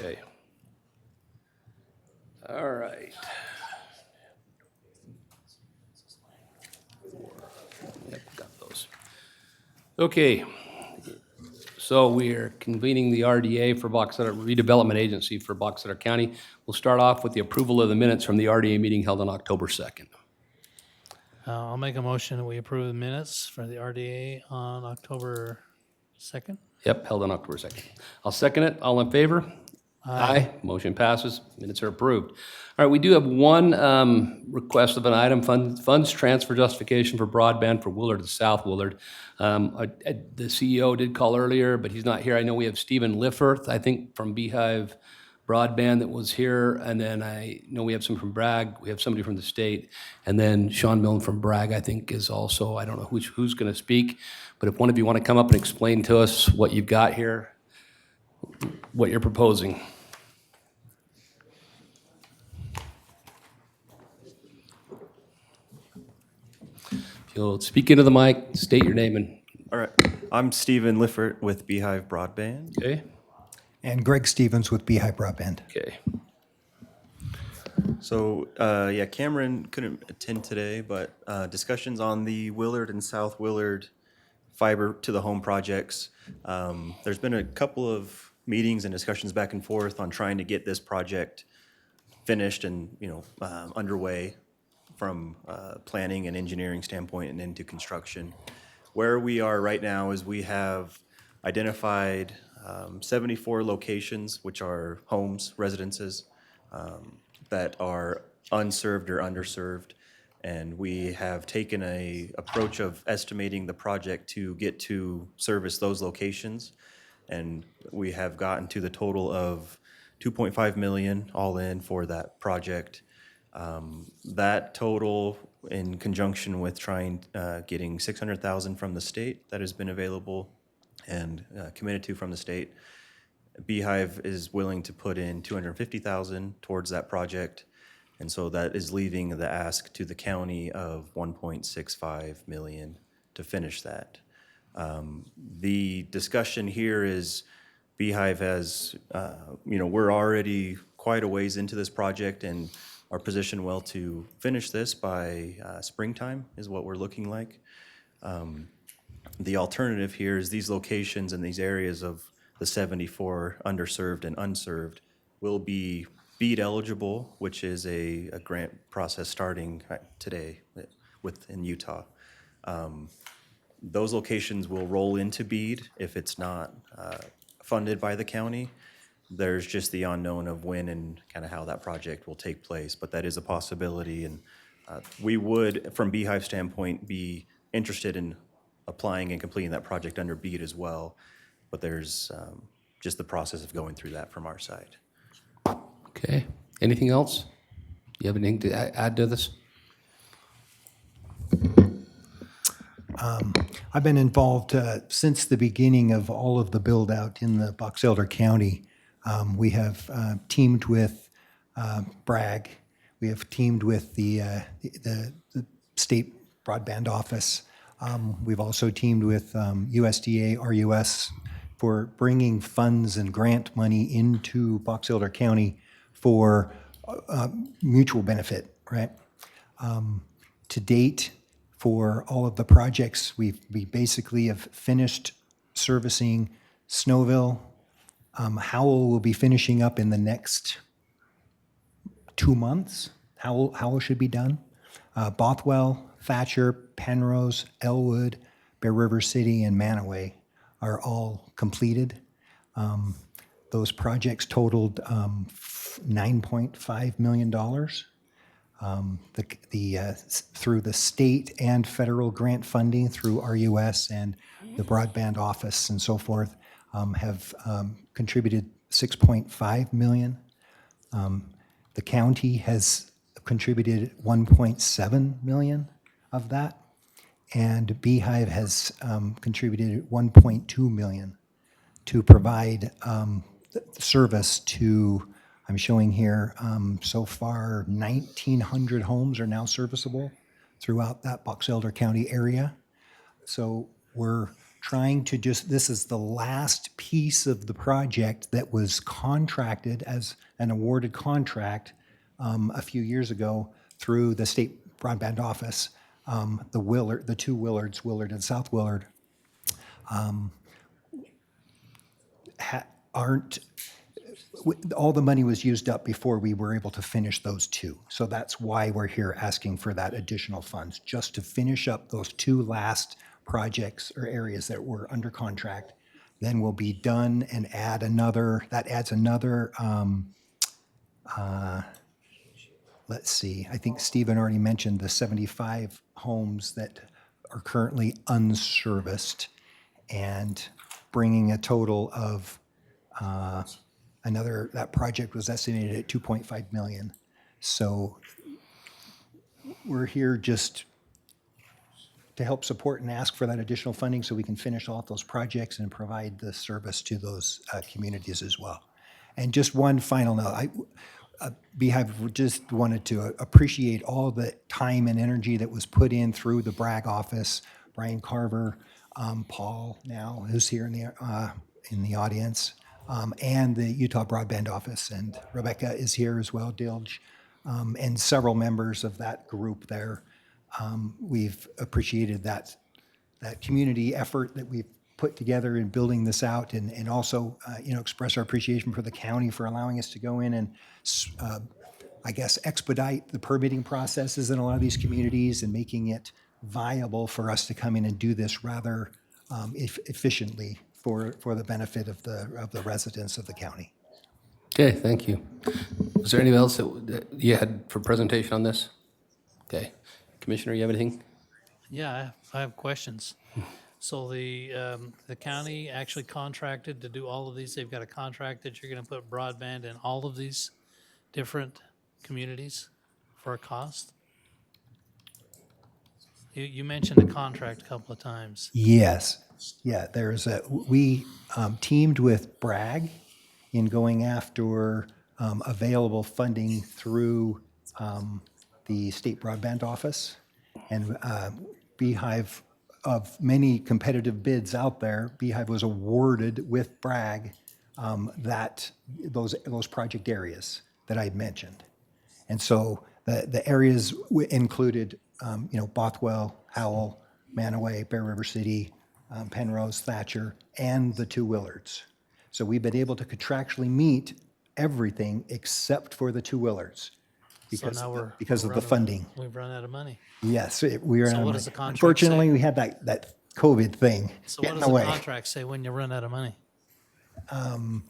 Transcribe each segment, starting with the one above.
Okay. All right. Yep, got those. Okay. So we are convening the RDA for Box Elder, Redevelopment Agency for Box Elder County. We'll start off with the approval of the minutes from the RDA meeting held on October 2nd. I'll make a motion that we approve the minutes for the RDA on October 2nd. Yep, held on October 2nd. I'll second it. All in favor? Aye. Motion passes. Minutes are approved. All right, we do have one request of an item, funds transfer justification for broadband for Willard to South Willard. The CEO did call earlier, but he's not here. I know we have Stephen Liffert, I think, from Beehive Broadband that was here, and then I know we have some from Bragg. We have somebody from the state, and then Sean Milne from Bragg, I think, is also. I don't know who's going to speak, but if one of you want to come up and explain to us what you've got here, what you're proposing. If you'll speak into the mic, state your name and. All right. I'm Stephen Liffert with Beehive Broadband. Okay. And Greg Stevens with Beehive Broadband. Okay. So, Cameron couldn't attend today, but discussions on the Willard and South Willard fiber to the home projects. There's been a couple of meetings and discussions back and forth on trying to get this project finished and, underway from planning and engineering standpoint and into construction. Where we are right now is we have identified 74 locations, which are homes, residences, that are unserved or underserved. And we have taken a approach of estimating the project to get to service those locations. And we have gotten to the total of $2.5 million all in for that project. That total, in conjunction with getting $600,000 from the state that has been available and committed to from the state, Beehive is willing to put in $250,000 towards that project, and so that is leaving the ask to the county of $1.65 million to finish that. The discussion here is Beehive has, we're already quite a ways into this project and are positioned well to finish this by springtime is what we're looking like. The alternative here is these locations and these areas of the 74 underserved and unserved will be BEAD eligible, which is a grant process starting today in Utah. Those locations will roll into BEAD if it's not funded by the county. There's just the unknown of when and kind of how that project will take place, but that is a possibility. And we would, from Beehive standpoint, be interested in applying and completing that project under BEAD as well. But there's just the process of going through that from our side. Okay. Anything else? You have anything to add to this? I've been involved since the beginning of all of the build out in the Box Elder County. We have teamed with Bragg. We have teamed with the state broadband office. We've also teamed with USDA, RUS, for bringing funds and grant money into Box Elder County for mutual benefit, right? To date, for all of the projects, we basically have finished servicing Snowville. Howell will be finishing up in the next 2 months. Howell should be done. Bothwell, Thatcher, Penrose, Elwood, Bear River City, and Manaway are all completed. Those projects totaled $9.5 million. Through the state and federal grant funding through RUS and the broadband office and so forth have contributed $6.5 million. The county has contributed $1.7 million of that, and Beehive has contributed $1.2 million to provide service to, I'm showing here, so far 1,900 homes are now serviceable throughout that Box Elder County area. So we're trying to just, this is the last piece of the project that was contracted as an awarded contract a few years ago through the state broadband office. The two Willards, Willard and South Willard, aren't, all the money was used up before we were able to finish those two. So that's why we're here asking for that additional funds, just to finish up those two last projects or areas that were under contract. Then we'll be done and add another, that adds another, let's see, I think Stephen already mentioned the 75 homes that are currently unserviced, and bringing a total of that project was estimated at 2.5 million. So we're here just to help support and ask for that additional funding so we can finish off those projects and provide the service to those communities as well. And just one final note, Beehive just wanted to appreciate all the time and energy that was put in through the Bragg office, Brian Carver, Paul now, who's here in the audience, and the Utah Broadband Office, and Rebecca is here as well, Dilge, and several members of that group there. We've appreciated that community effort that we've put together in building this out, and also express our appreciation for the county for allowing us to go in and I guess expedite the permitting processes in a lot of these communities and making it viable for us to come in and do this rather efficiently for the benefit of the residents of the county. Okay, thank you. Is there anything else that you had for presentation on this? Okay. Commissioner, you have anything? Yeah, I have questions. So the county actually contracted to do all of these. They've got a contract that you're going to put broadband in all of these different communities for a cost? You mentioned a contract a couple of times. Yes. Yeah, we teamed with Bragg in going after available funding through the state broadband office. And Beehive, of many competitive bids out there, Beehive was awarded with Bragg those project areas that I mentioned. And so the areas included, Bothwell, Howell, Manaway, Bear River City, Penrose, Thatcher, and the two Willards. So we've been able to contractually meet everything except for the two Willards because of the funding. We've run out of money. Yes, we are. So what does the contract unfortunately, say? we had that COVID thing So what getting does the away. contract say when you run out of money? I'm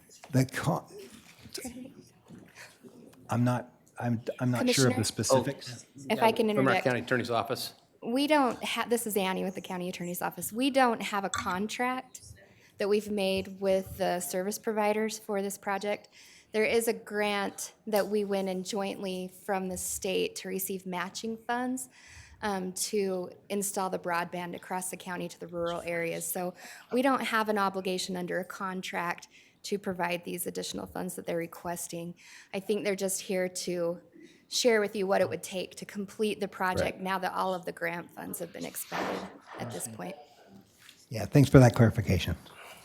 not sure of Commissioner? the specifics. If I can From our interject, county attorney's office. we don't have, this is Annie with the county attorney's office. We don't have a contract that we've made with the service providers for this project. There is a grant that we win in jointly from the state to receive matching funds to install the broadband across the county to the rural areas. So we don't have an obligation under a contract to provide these additional funds that they're requesting. I think they're just here to share with you what it would take to complete the project now that all of the grant funds have been expended at this point. Yeah, thanks for that clarification.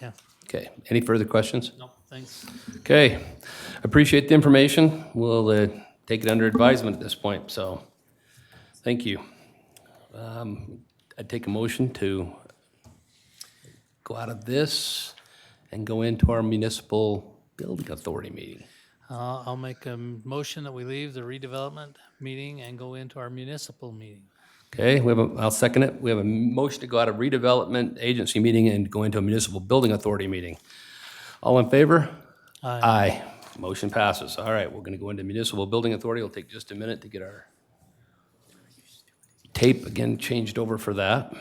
Yeah. Okay, any further questions? No, thanks. Okay, appreciate the information. We'll take it under advisement at this point, so thank you. I'd take a motion to go out of this and go into our municipal building authority meeting. I'll make a motion that we leave the redevelopment meeting and go into our municipal meeting. Okay, I'll second it. We have a motion to go out of redevelopment agency meeting and go into a municipal building authority meeting. All in favor? Aye. Aye. Motion passes. All right, we're going to go into municipal building authority. It'll take just a minute to get our tape again changed over for that.